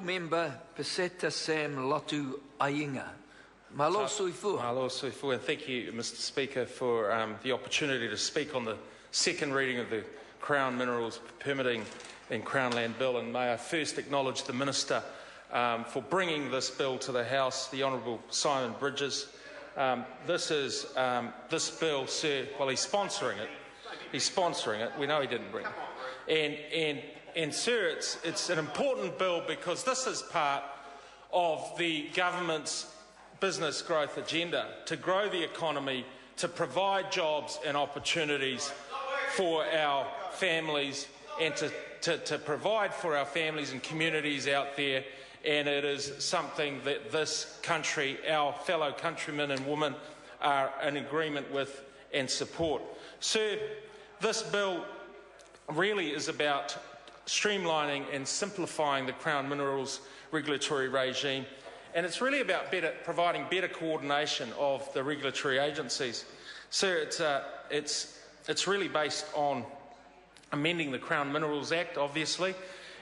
Member Peseta Sam Lotu-Iiga. Malo sui fu. Malo sui fu, and thank you, Mr. Speaker, for the opportunity to speak on the second reading of the Crown Minerals Permitting and Crown Land Bill. And may I first acknowledge the Minister for bringing this bill to the House, the Honourable Simon Bridges. This bill, sir, well, he's sponsoring it. He's sponsoring it. We know he didn't bring it. And sir, it's an important bill because this is part of the government's business growth agenda to grow the economy, to provide jobs and opportunities for our families and to provide for our families and communities out there. And it is something that this country, our fellow countrymen and women, are in agreement with and support. Sir, this bill really is about streamlining and simplifying the Crown Minerals regulatory regime, and it's really about providing better coordination of the regulatory agencies. Sir, it's really based on amending the Crown Minerals Act, obviously,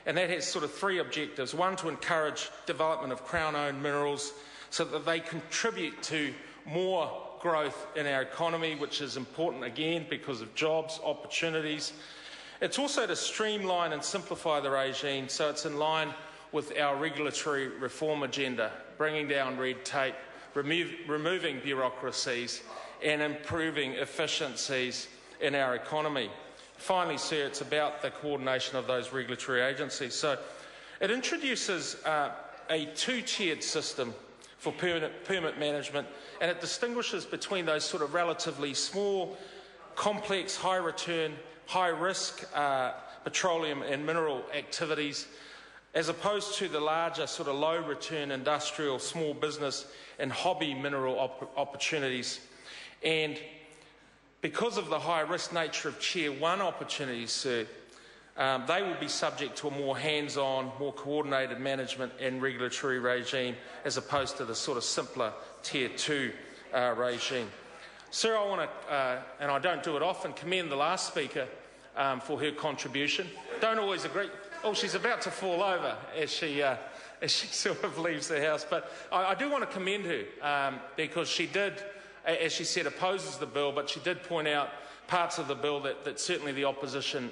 and that has sort of three objectives. One, to encourage development of Crown-owned minerals so that they contribute to more growth in our economy, which is important, again, because of jobs, opportunities. It's also to streamline and simplify the regime so it's in line with our regulatory reform agenda, bringing down red tape, removing bureaucracies and improving efficiencies in our economy. Finally, sir, it's about the coordination of those regulatory agencies. So it introduces a two-tiered system for permit management, and it distinguishes between those sort of relatively small, complex, high-return, high-risk petroleum and mineral activities, as opposed to the larger sort of low-return industrial, small business and hobby mineral opportunities. And because of the high-risk nature of Tier 1 opportunities, sir, they will be subject to a more hands-on, more coordinated management and regulatory regime as opposed to the sort of simpler Tier 2 regime. Sir, I want to, and I don't do it often, commend the last speaker for her contribution. Don't always agree. Oh, she's about to fall over as she sort of leaves the House. But I do want to commend her because she did, as she said, opposes the bill, but she did point out parts of the bill that certainly the opposition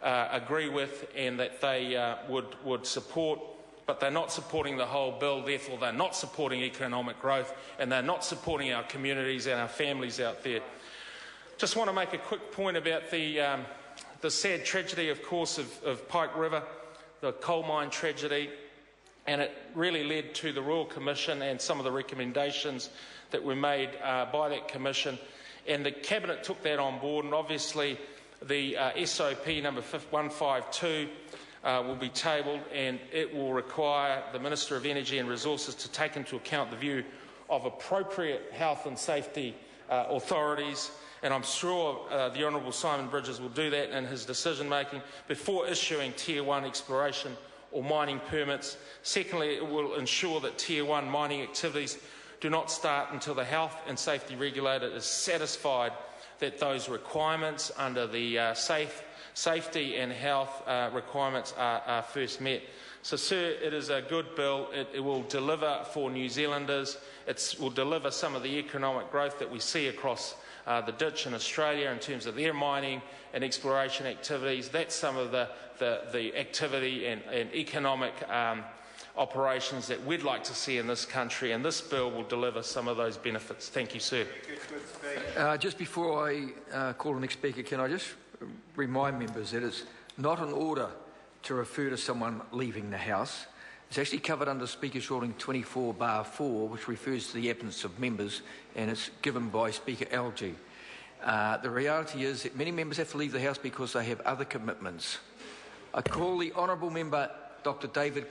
agree with and that they would support. But they're not supporting the whole bill, therefore they're not supporting economic growth and they're not supporting our communities and our families out there. Just want to make a quick point about the sad tragedy, of course, of Pike River, the coal mine tragedy, and it really led to the Royal Commission and some of the recommendations that were made by that commission, and the Cabinet took that on board, and obviously the SOP number 152 will be tabled, and it will require the Minister of Energy and Resources to take into account the view of appropriate health and safety authorities, and I'm sure the Honourable Simon Bridges will do that in his decision-making before issuing Tier 1 exploration or mining permits. Secondly, it will ensure that Tier 1 mining activities do not start until the health and safety regulator is satisfied that those requirements under the safety and health requirements are first met. So, sir, it is a good bill. It will deliver for New Zealanders. It will deliver some of the economic growth that we see across the ditch in Australia in terms of their mining and exploration activities. That's some of the activity and economic operations that we'd like to see in this country, and this bill will deliver some of those benefits. Thank you, sir. Just before I call the next speaker, can I just remind members that it's not an order to refer to someone leaving the House. It's actually covered under Speaker's Ruling 24/4, which refers to the absence of members, and it's given by Speaker Algie. The reality is that many members have to leave the House because they have other commitments. I call the Honourable Member Dr. David